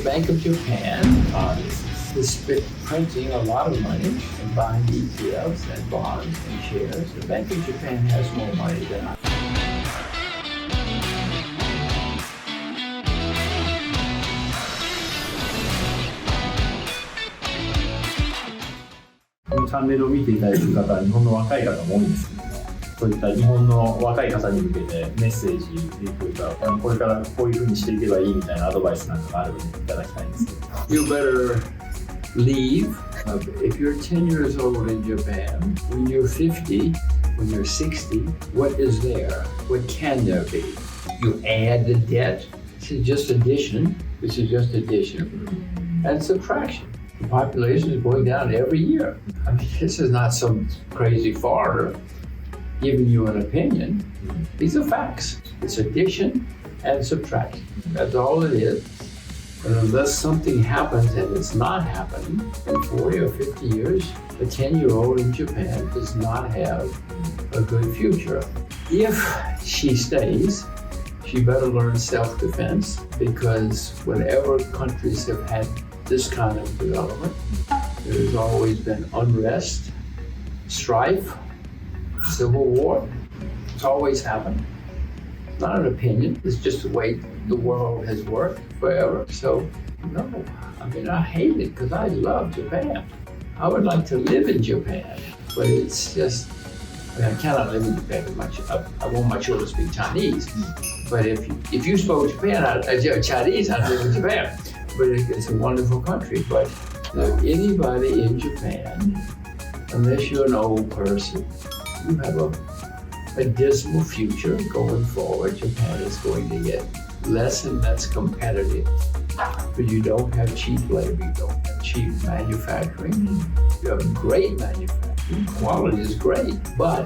Bank of Japan is printing a lot of money and buying ETFs and bonds and shares. The Bank of Japan has more money than I. このチャンネルを見ていただいている方は日本の若い方も多いんですけども、そういった日本の若い方に向けてメッセージというか、これからこういうふうにしていけばいいみたいなアドバイスなんかがあればいただきたいんですけど。You better leave. If you're 10 years old in Japan, when you're 50, when you're 60, what is there? What can there be? You add the debt. This is just addition. This is just addition and subtraction. The population is going down every year. I mean, this is not some crazy foreigner giving you an opinion. These are facts. It's addition and subtraction. That's all it is. And unless something happens and it's not happening in 40 or 50 years, a 10-year-old in Japan does not have a good future. If she stays, she better learn self-defense, because whenever countries have had this kind of development, there's always been unrest, strife, civil war. It's always happened. It's not an opinion. It's just the way the world has worked forever. So, no, I mean, I hate it because I love Japan. I would like to live in Japan, but it's just, I mean, I cannot live in Japan much. I want my children to speak Chinese. But if you spoke Chinese, I'd live in Japan. But it's a wonderful country. But anybody in Japan, unless you're an old person, you have a dismal future going forward. Japan is going to get less and less competitive. But you don't have cheap labor, you don't have cheap manufacturing. You have great manufacturing. Quality is great, but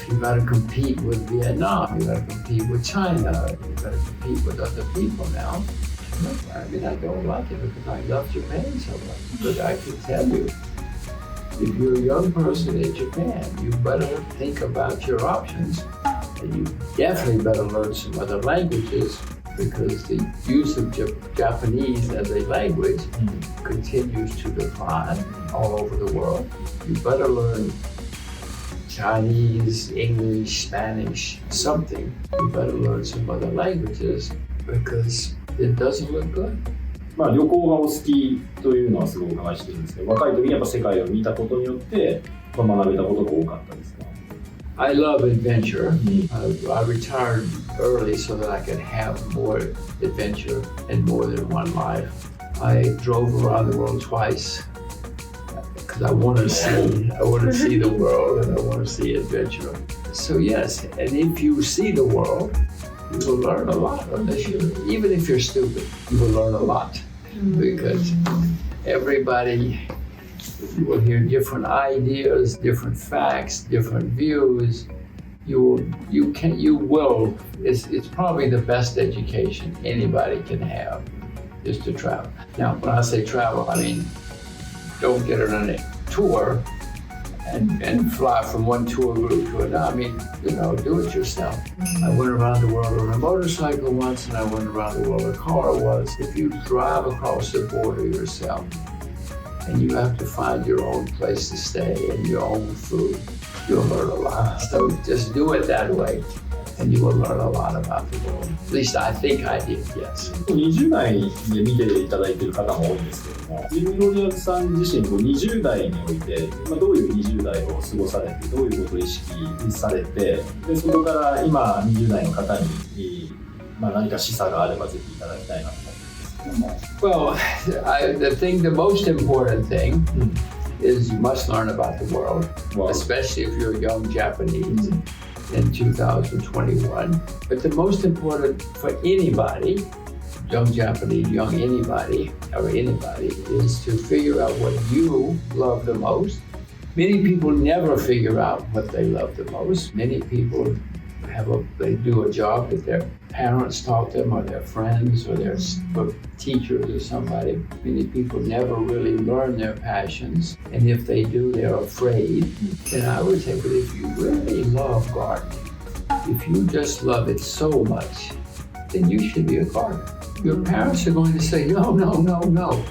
you got to compete with Vietnam. You got to compete with China. You got to compete with other people now. I mean, I don't like it because I love Japan so much. But I can tell you, if you're a young person in Japan, you better think about your options, and you definitely better learn some other languages, because the use of Japanese as a language continues to decline all over the world. You better learn Chinese, English, Spanish, something. You better learn some other languages, because it doesn't look good. まあ旅行がお好きというのはすごくお伺いしてるんですけど、若い時にやっぱ世界を見たことによって、学べたことが多かったですか？ I love adventure. I retired early so that I could have more adventure and more than one life. I drove around the world twice because I want to see the world, and I want to see adventure. So yes, and if you see the world, you will learn a lot. Even if you're stupid, you will learn a lot, because everybody will hear different ideas, different facts, different views. It's probably the best education anybody can have, is to travel. Now, when I say travel, I mean don't get on a tour and fly from one tour group to another. I mean, do it yourself. I went around the world on a motorcycle once, and I went around the world in a car once. If you drive across the border yourself, and you have to find your own place to stay and your own food, you'll learn a lot. So just do it that way, and you will learn a lot about the world. At least I think I did, yes. 20代で見ていただいている方も多いんですけども、ジムロジャーズさん自身20代において、どういう20代を過ごされて、どういうことを意識されて、でそこから今20代の方に、何か示唆があればぜひいただきたいなと思って。Well, the most important thing is you must learn about the world, especially if you're a young Japanese in 2021. But the most important for anybody, young Japanese, young anybody, or anybody, is to figure out what you love the most. Many people never figure out what they love the most. Many people they do a job that their parents taught them, or their friends, or their teachers, or somebody. Many people never really learn their passions, and if they do, they're afraid. And I would say, but if you really love gardening, if you just love it so much, then you should be a gardener. Your parents are going to say, no.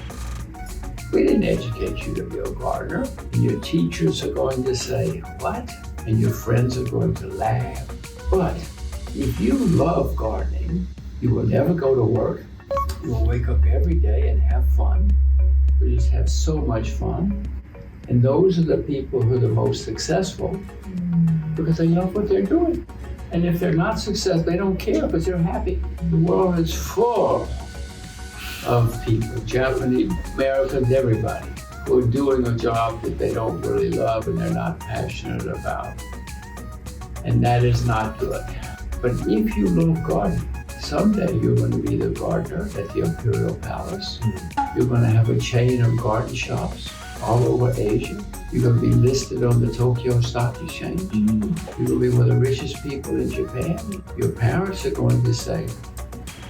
We didn't educate you to be a gardener. And your teachers are going to say, what? And your friends are going to laugh. But if you love gardening, you will never go to work. You will wake up every day and have fun. You just have so much fun. And those are the people who are the most successful because they love what they're doing. And if they're not successful, they don't care because they're happy. The world is full of people, Japanese, Americans, everybody, who are doing a job that they don't really love and they're not passionate about. And that is not good. But if you love gardening, someday you're going to be the gardener at the Imperial Palace. You're going to have a chain of garden shops all over Asia. You're going to be listed on the Tokyo Stock Exchange. You're going to be one of the richest people in Japan. Your parents are going to say,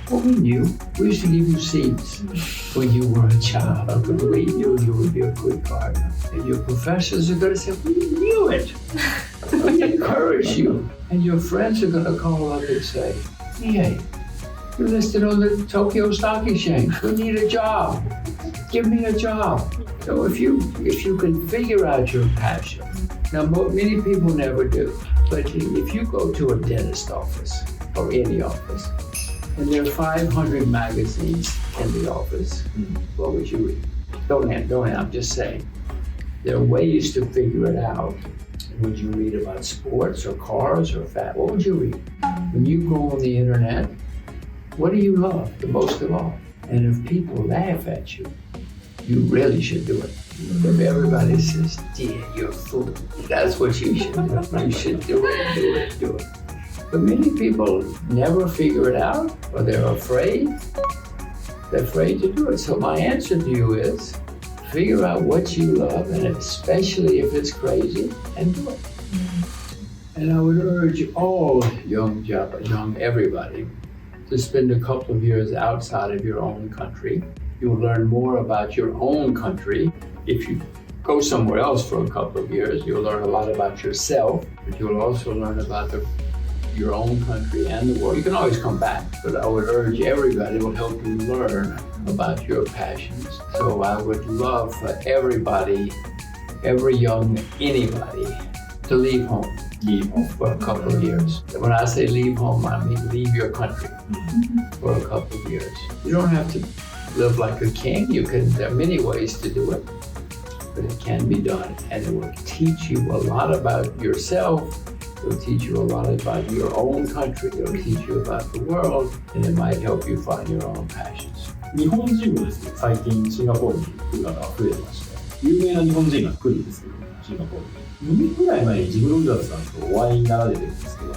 well, we knew. We used to give you seeds when you were a child because we knew you would be a good gardener. And your professors are going to say, we knew it. We encourage you. And your friends are going to call up and say, hey, you're listed on the Tokyo Stock Exchange. We need a job. Give me a job. So if you can figure out your passion, now many people never do, but if you go to a dentist office or any office, and there are 500 magazines in the office, what would you read? Don't, I'm just saying. There are ways to figure it out. Would you read about sports or cars or fat? What would you read? When you go on the internet, what do you love the most of all? And if people laugh at you, you really should do it. If everybody says, dear, you're a fool, that's what you should do. You should do it. But many people never figure it out, or they're afraid. They're afraid to do it. So my answer to you is, figure out what you love, and especially if it's crazy, and do it. And I would urge all young everybody to spend a couple of years outside of your own country. You'll learn more about your own country. If you go somewhere else for a couple of years, you'll learn a lot about yourself, but you'll also learn about your own country and the world. You can always come back, but I would urge everybody, it will help you learn about your passions. So I would love for everybody, every young anybody, to leave home for a couple of years. When I say leave home, I mean leave your country for a couple of years. You don't have to live like a king. There are many ways to do it, but it can be done, and it will teach you a lot about yourself. It'll teach you a lot about your own country. It'll teach you about the world, and it might help you find your own passions. 日本人もですね、最近シンガポールに来る方が増えてまして、有名な日本人が来るんですけど、シンガポールに。2年くらい前にジムロジャーズさんとお会いになられてるんですけども、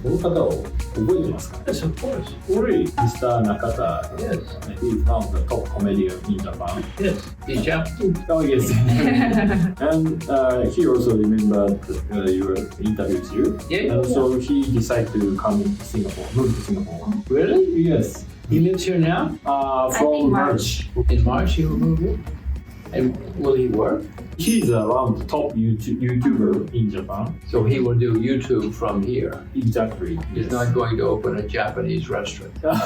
この方を覚えてますか？ Yes, of course. Already, Mr. Nakata. Yes. He's one of the top comedians in Japan. Yes. He's Japanese. Oh yes. And he also remembered your interview with you. Yeah. And so he decided to come to Singapore, move to Singapore. Really? Yes. He lives here now? From March. In March he will move here? And will he work? He's one of the top YouTuber in Japan. So he will do YouTube from here. Exactly. He's not going to open a Japanese restaurant. Yes.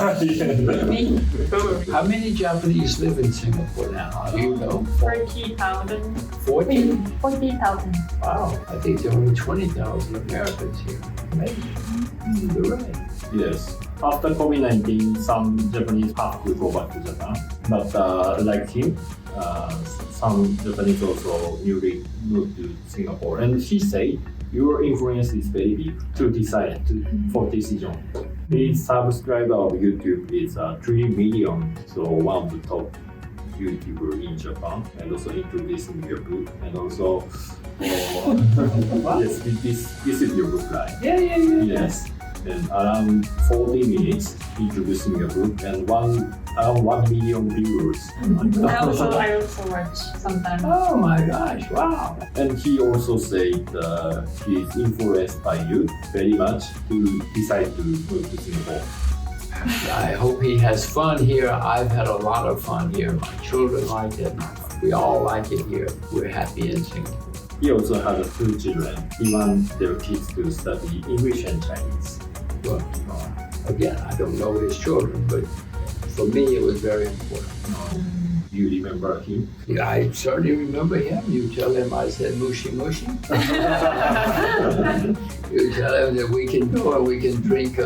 How many Japanese live in Singapore now? Do you know? 40,000. 40? 40,000. Wow. I think there are only 20,000 Americans here. Amazing. You're right. Yes. After COVID-19, some Japanese have to go back to Japan. But like him, some Japanese also newly moved to Singapore. And he said, your influence is very big to decide for decision. His subscriber of YouTube is 3 million, so one of the top YouTuber in Japan, and also introducing your book, and also yes, this is your book, right? Yeah. Yes. And around 40 minutes introducing your book, and around 1 million viewers. I also watch sometimes. Oh my gosh, wow. And he also said he's influenced by you very much to decide to move to Singapore. I hope he has fun here. I've had a lot of fun here. My children like it. We all like it here. We're happy in Singapore. He also has 2 children. He wants their kids to study English and Chinese. Well, again, I don't know his children, but for me, it was very important. Do you remember him? Yeah, I certainly remember him. You tell him I said mushi mushi. You tell him that we can go and we can drink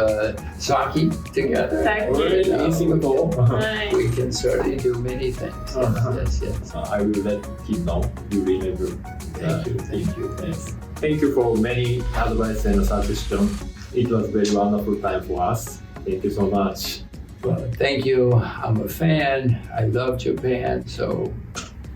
sake together. Sake. In Singapore? Nice. We can certainly do many things. Yes. I will let him know. You remember. Thank you. Yes. Thank you for many advice and suggestions. It was very wonderful time for us. Thank you so much. Well, thank you. I'm a fan. I love Japan, so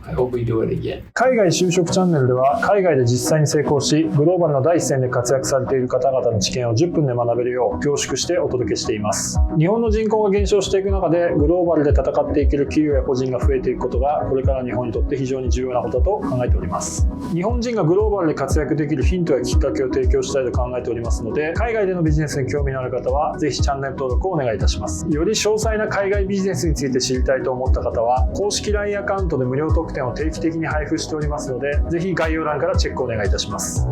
I hope we do it again. 海外就職チャンネルでは海外で実際に成功しグローバルの第一線で活躍されている方々の知見を10分で学べるよう凝縮してお届けしています。日本の人口が減少していく中でグローバルで戦っていける企業や個人が増えていくことがこれから日本にとって非常に重要なことだと考えております。日本人がグローバルで活躍できるヒントやきっかけを提供したいと考えておりますので、海外でのビジネスに興味のある方はぜひチャンネル登録をお願いいたします。より詳細な海外ビジネスについて知りたいと思った方は公式 LINE アカウントで無料特典を定期的に配布しておりますので、ぜひ概要欄からチェックお願いいたします。